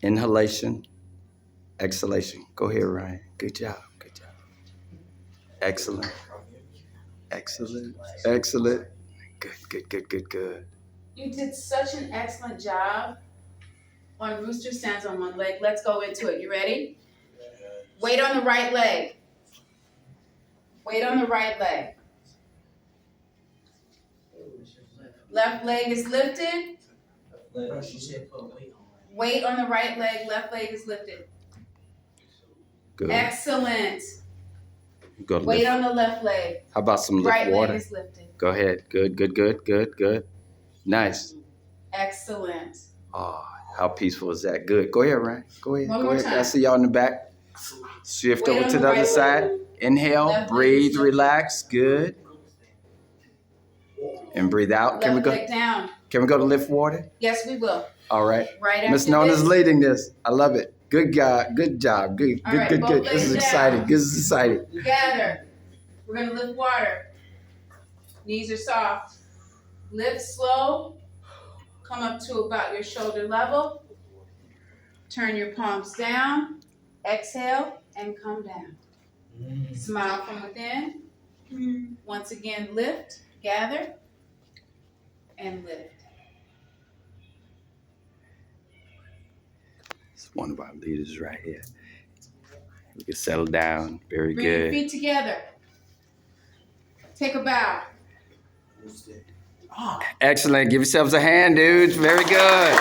Inhalation, exhalation. Go ahead, Ryan. Good job. Good job. Excellent. Excellent. Excellent. Good, good, good, good, good. You did such an excellent job on rooster stands on one leg. Let's go into it. You ready? Weight on the right leg. Weight on the right leg. Left leg is lifted. Weight on the right leg. Left leg is lifted. Good. Excellent. Go to Weight lift. on the left leg. How about some lift Right water? leg is lifted. Go ahead. Good, good, good, good, good. Nice. Excellent. Oh, how peaceful is that? Good. Go ahead, Ryan. Go ahead. One Go more ahead. time. I see y'all in the back. Shift Weight over on to the the other right side. leg. Inhale, Left leg breathe, is lifted. relax. Good. And breathe out. Can we Left go? leg down. Can we go to lift water? Yes, we will. All right. Right after Miss Nona's this. leading this. I love it. Good God. Good job. Good, All good, right, good, both good. This legs is down. exciting. This is exciting. Gather. We're going to lift water. Knees are soft. Lift slow. Come up to about your shoulder level. Turn your palms down. Exhale and come down. Smile from within. Once again, lift, gather, and lift. It's one of our leaders right here. We can settle down. Very Bring your good. feet together. Take a bow. Excellent. Give yourselves a hand, dudes. Very good.